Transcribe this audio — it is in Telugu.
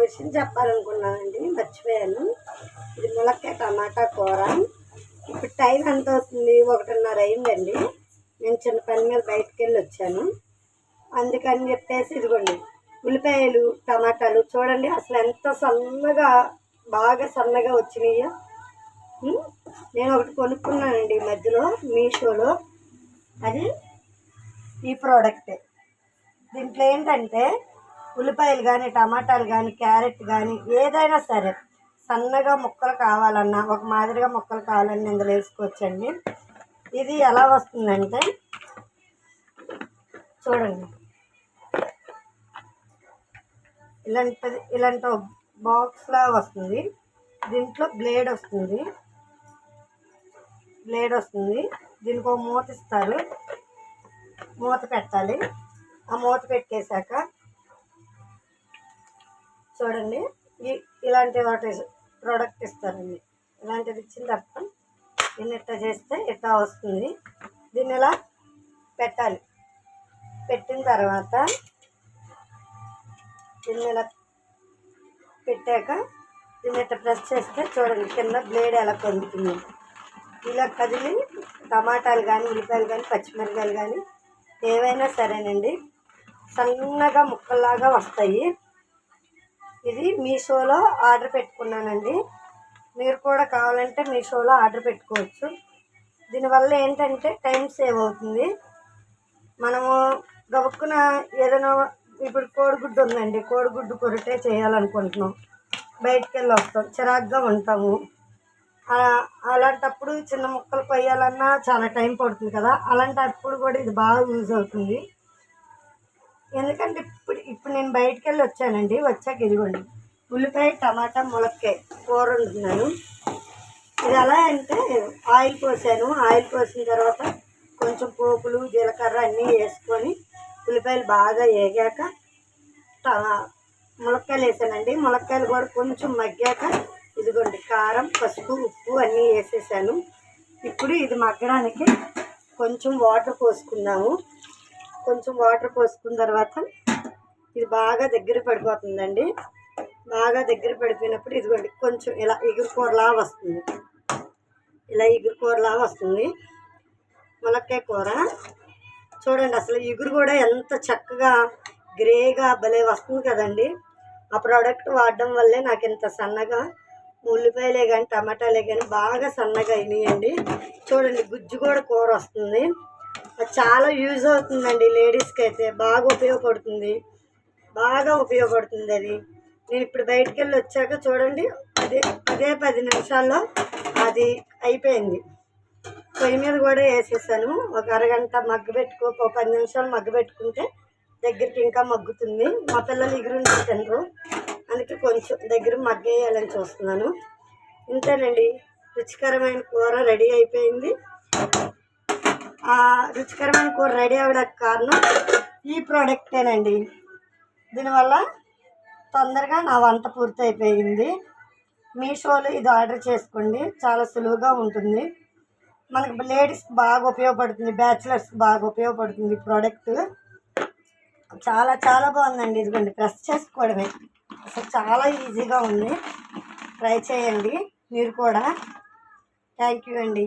విషయం చెప్పాలనుకున్నానండి, మర్చిపోయాను. ఇది ములక్కాయ టమాటా కూర. ఇప్పుడు టైం ఎంత అవుతుంది? 1:30 అయిందండి. నేను చిన్న పని మీద బయటకు వెళ్ళి వచ్చాను. అందుకని చెప్పేసి ఇదిగోండి ఉల్లిపాయలు టమాటాలు చూడండి అసలు ఎంత సన్నగా, బాగా సన్నగా వచ్చినాయో. నేను ఒకటి కొనుక్కున్నానండి ఈ మధ్యలో మీషోలో. అది ఈ ప్రోడక్టే. దీంట్లో ఏంటంటే ఉల్లిపాయలు కానీ టమాటాలు కానీ క్యారెట్ కానీ ఏదైనా సరే సన్నగా ముక్కలు కావాలన్నా, ఒక మాదిరిగా ముక్కలు కావాలన్నా ఇందులో వేసుకోవచ్చండి. ఇది ఎలా వస్తుందంటే చూడండి, ఇలాంటి బాక్స్లా వస్తుంది. దీంట్లో బ్లేడ్ వస్తుంది. దీనికి ఒక మూత ఇస్తారు, మూత పెట్టాలి. ఆ మూత పెట్టేశాక చూడండి ఇలాంటి వాటి ప్రోడక్ట్ ఇస్తారండి. ఇలాంటిది ఇచ్చిన తర్వాత దీన్ని ఇట్లా చేస్తే ఇట్లా వస్తుంది. దీన్ని ఇలా పెట్టాలి. పెట్టిన తర్వాత దీన్ని ఇలా పెట్టాక దీన్ని ఇట్లా ప్రెస్ చేస్తే చూడండి కింద బ్లేడ్ ఎలా కదులుతుంది. ఇలా కదిలి టమాటాలు కానీ ఉల్లిపాయలు కానీ పచ్చిమిరకాయలు కానీ ఏవైనా సరేనండి సన్నగా ముక్కల్లాగా వస్తాయి. ఇది మీషోలో ఆర్డర్ పెట్టుకున్నానండి. మీరు కూడా కావాలంటే మీషోలో ఆర్డర్ పెట్టుకోవచ్చు. దీనివల్ల ఏంటంటే టైం సేవ్ అవుతుంది. మనము గబుక్కున ఏదైనా ఇప్పుడు కోడిగుడ్డు ఉందండి, కోడిగుడ్డు కొరటే చేయాలనుకుంటున్నాం, బయటికి వెళ్ళి వస్తాం, చిరాగ్గా ఉంటాము. అలాంటప్పుడు చిన్న ముక్కలు కొయ్యాలన్నా చాలా టైం పడుతుంది కదా. అలాంటప్పుడు కూడా ఇది బాగా యూజ్ అవుతుంది. ఎందుకంటే ఇప్పుడు నేను బయటికి వెళ్ళి వచ్చానండి. వచ్చాక ఇదిగోండి ఉల్లిపాయ టమాటా ములక్కాయ కూర వండుతున్నాను. ఇది ఎలా అంటే ఆయిల్ పోసాను. ఆయిల్ పోసిన తర్వాత కొంచెం పోపులు జీలకర్ర అన్నీ వేసుకొని ఉల్లిపాయలు బాగా వేగాక ములక్కాయలు వేసానండి. ములక్కాయలు కూడా కొంచెం మగ్గాక ఇదిగోండి కారం పసుపు ఉప్పు అన్నీ వేసేసాను. ఇప్పుడు ఇది మగ్గడానికి కొంచెం వాటర్ పోసుకున్నాము. కొంచెం వాటర్ పోసుకున్న తర్వాత ఇది బాగా దగ్గర పడిపోతుందండి. బాగా దగ్గర పడిపోయినప్పుడు ఇదిగోండి కొంచెం ఇలా ఎగురుకూరలా వస్తుంది. ఇలా ఎగురుకూరలా వస్తుంది ములక్కాయ కూర. చూడండి అసలు ఎగురు కూడా ఎంత చక్కగా గ్రేగా భలే వస్తుంది కదండి. ఆ ప్రోడక్ట్ వాడడం వల్లే నాకు ఇంత సన్నగా ఉల్లిపాయలే కానీ టమాటాలే కానీ బాగా సన్నగా అయినాయండి. చూడండి గుజ్జు కూడా కూర వస్తుంది. అది చాలా యూజ్ అవుతుందండి. లేడీస్కి అయితే బాగా ఉపయోగపడుతుంది. అది నేను ఇప్పుడు బయటికి వెళ్ళి వచ్చాక చూడండి అదే 10 నిమిషాల్లో అది అయిపోయింది. పొయ్యి మీద కూడా వేసేసాను. ఒక అరగంట మగ్గబెట్టుకో, 10 నిమిషాలు మగ్గబెట్టుకుంటే దగ్గరికి ఇంకా మగ్గుతుంది. మా పిల్లలు ఎగురుండి తినరు, అందుకే కొంచెం దగ్గర మగ్గేయాలని చూస్తున్నాను. ఇంతేనండి, రుచికరమైన కూర రెడీ అయిపోయింది. ఆ రుచికరమైన కూర రెడీ అవ్వడానికి కారణం ఈ ప్రోడక్టేనండి. దీనివల్ల తొందరగా నా వంట పూర్తి అయిపోయింది. మీషోలో ఇది ఆర్డర్ చేసుకోండి, చాలా సులువుగా ఉంటుంది. మనకు లేడీస్ బాగా ఉపయోగపడుతుంది, బ్యాచిలర్స్ బాగా ఉపయోగపడుతుంది. ఈ ప్రోడక్ట్ చాలా చాలా బాగుందండి. ఇదిగోండి ప్రెస్ చేసుకోవడమే, అసలు చాలా ఈజీగా ఉంది. ట్రై చేయండి మీరు కూడా. థ్యాంక్ యూ అండి.